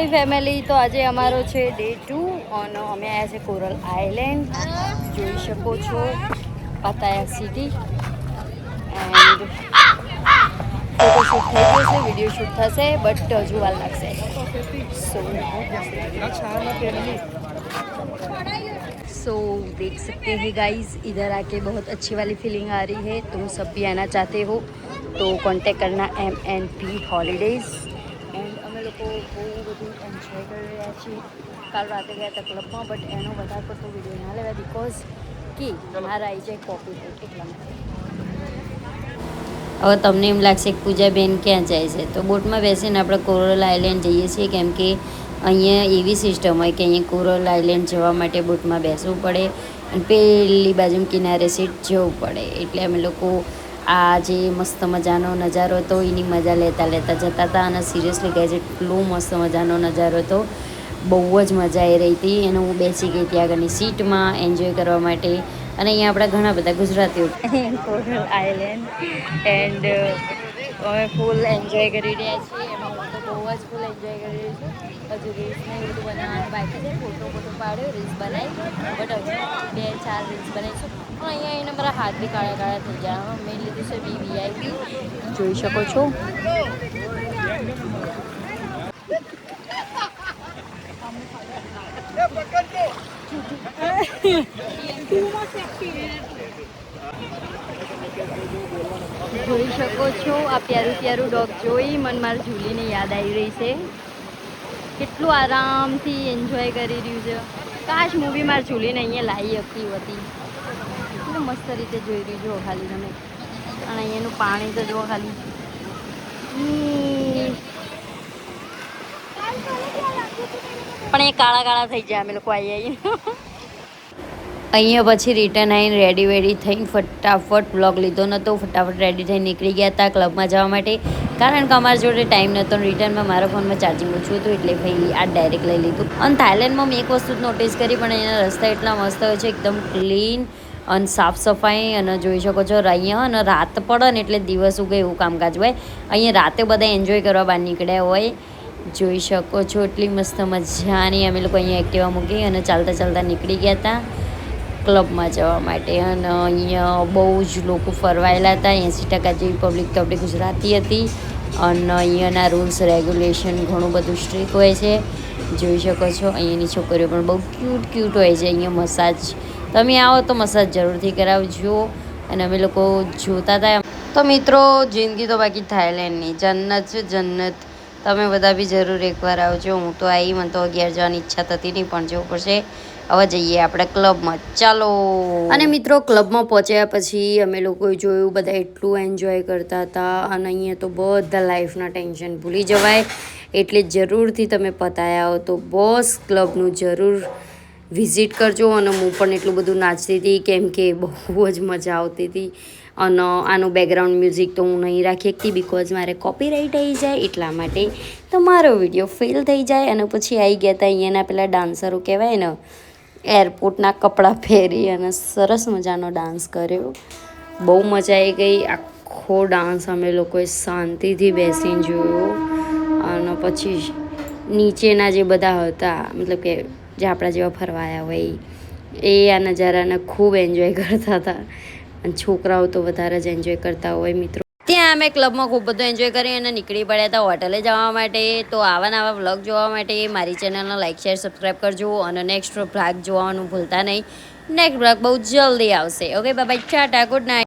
Family તો આજે અમારો છે ડે 2 અને અમે આવ્યા છે કોરલ આઇલેન્ડ. જોઈ શકો છો પતાયા સિટી એન્ડ ફોટોશૂટ થઈ ગયો છે, વિડીયો શૂટ થશે બટ હજુ વાર લાગશે. सो देख सकते हैं गाइस, इधर आके बहुत अच्छी वाली फीलिंग आ रही है. तुम सब भी आना चाहते हो तो कांटेक्ट करना MNP हॉलीडेज़. એન્ડ અમે લોકો બહુ બધું એન્જોય કરી રહ્યા છીએ. કાલ રાતે ગયા હતા ક્લબમાં બટ એનો વધારે પડતો વિડીયો ના લેવાય બિકોઝ કે મારા આવી જાય કોપીરાઇટ એટલા માટે. હવે તમને એમ લાગશે કે પૂજાબેન ક્યાં જાય છે, તો બોટમાં બેસીને આપણે કોરલ આઇલેન્ડ જઈએ છીએ. કેમ કે અહીંયા એવી સિસ્ટમ હોય કે અહીંયા કોરલ આઇલેન્ડ જવા માટે બોટમાં બેસવું પડે અને પેલી બાજુ કિનારે સીટ જવું પડે. એટલે અમે લોકો આ જે મસ્ત મજાનો નજારો હતો એની મજા લેતા જતા હતા. અને સિરિયસલી ગાઈઝ એટલો મસ્ત મજાનો નજારો હતો, બહુ જ મજા આવી રહી હતી. અને હું બેસી ગઈ ત્યાં આગળની સીટમાં એન્જોય કરવા માટે. અને અહીંયા આપણા ઘણા બધા ગુજરાતીઓ કોરલ આઇલેન્ડ એન્ડ અમે ફૂલ એન્જોય કરી રહ્યા છીએ. એમાં હું તો બહુ જ ફૂલ એન્જોય કરી રહી છું. હજુ રીલ્સને એવું બધું બનાવવાનું બાકી છે. ફોટો પાડ્યો, રીલ્સ બનાવી બટ હજુ 2-4 રીલ્સ બનાવીશું. પણ અહીંયા આવીને મારા હાથ બી કાળા થઈ ગયા. મેં લીધું છે VVIP, જોઈ શકો છો. જોઈ શકો છો આ પ્યારું ડોગ જોઈ મને મારી જુલીને યાદ આવી રહી છે. કેટલું આરામથી એન્જોય કરી રહ્યું છે. કાશ મૂવી મારી જુલીને અહીંયા લાવી હતી કેટલું મસ્ત રીતે જોઈ રહ્યું જો ખાલી તમે. અને અહીંયાનું પાણી તો જુઓ ખાલી. પણ એ કાળા થઈ જાય અમે લોકો આવી અહીંયા પછી રિટર્ન આવીને રેડી થઈને ફટાફટ વ્લોગ લીધો નહોતો. ફટાફટ રેડી થઈને નીકળી ગયા હતા ક્લબમાં જવા માટે. કારણ કે અમારા જોડે ટાઈમ નહોતો. રિટર્નમાં મારા ફોનમાં ચાર્જિંગ ઓછું હતું એટલે ભાઈ આ ડાયરેક્ટ લઈ લીધું. અને થાઈલેન્ડમાં મેં એક વસ્તુ નોટિસ કરી, પણ અહીંના રસ્તા એટલા મસ્ત હોય છે, એકદમ ક્લીન અને સાફ સફાઈ. અને જોઈ શકો છો અહીંયા અને રાત પડે ને એટલે દિવસ ઉગે એવું કામકાજ હોય. અહીંયા રાતે બધા એન્જોય કરવા બહાર નીકળ્યા હોય. જોઈ શકો છો એટલી મસ્ત મજાની. અમે લોકો અહીંયા એક્ટિવા મૂકી અને ચાલતા નીકળી ગયા હતા ક્લબમાં જવા માટે. અને અહીંયા બહુ જ લોકો ફરવાયેલા હતા. 80% જેવી પબ્લિક તો આપણી ગુજરાતી હતી. અને અહીંયાના રૂલ્સ રેગ્યુલેશન ઘણું બધું સ્ટ્રિક્ટ હોય છે. જોઈ શકો છો અહીંયાની છોકરીઓ પણ બહુ ક્યુટ હોય છે. અહીંયા મસાજ તમે આવો તો મસાજ જરૂરથી કરાવજો. અને અમે લોકો જોતા હતા. તો મિત્રો જિંદગી તો બાકી થાઈલેન્ડની જન્નત છે, જન્નત. તમે બધા બી જરૂર એકવાર આવજો. હું તો આવી, મને તો 11 જવાની ઈચ્છા થતી નહીં પણ જવું પડશે. હવે જઈએ આપણે ક્લબમાં, ચાલો. અને મિત્રો ક્લબમાં પહોંચ્યા પછી અમે લોકોએ જોયું બધા એટલું એન્જોય કરતા હતા. અને અહીંયા તો બધા લાઈફના ટેન્શન ભૂલી જવાય. એટલે જરૂરથી તમે પતાયા હો તો બોસ ક્લબનું જરૂર વિઝિટ કરજો. અને હું પણ એટલું બધું નાચતી હતી કેમ કે બહુ જ મજા આવતી હતી. અને આનું બેકગ્રાઉન્ડ મ્યુઝિક તો હું નહીં રાખી શકતી બિકોઝ મારે કોપીરાઇટ આવી જાય એટલા માટે. તો મારો વિડીયો ફેલ થઈ જાય. અને પછી આવી ગયા હતા અહીંયાના પેલા ડાન્સરો કહેવાય ને, એરપોર્ટના કપડાં પહેરી અને સરસ મજાનો ડાન્સ કર્યો. બહુ મજા આવી ગઈ. આખો ડાન્સ અમે લોકોએ શાંતિથી બેસીને જોયો. અને પછી નીચેના જે બધા હતા, મતલબ કે જે આપણા જેવા ફરવાયા હોય એ આ નજારાને ખૂબ એન્જોય કરતા હતા. અને છોકરાઓ તો વધારે જ એન્જોય કરતા હોય મિત્રો. ત્યાં અમે ક્લબમાં ખૂબ બધું એન્જોય કરી અને નીકળી પડ્યા હતા હોટલે જવા માટે. તો આવા વ્લોગ જોવા માટે મારી ચેનલને લાઈક શેર સબસ્ક્રાઈબ કરજો. અને નેક્સ્ટ વ્લોગ જોવાનું ભૂલતા નહીં. નેક્સ્ટ વ્લોગ બહુ જલ્દી આવશે. Okay bye bye, Tata, good night.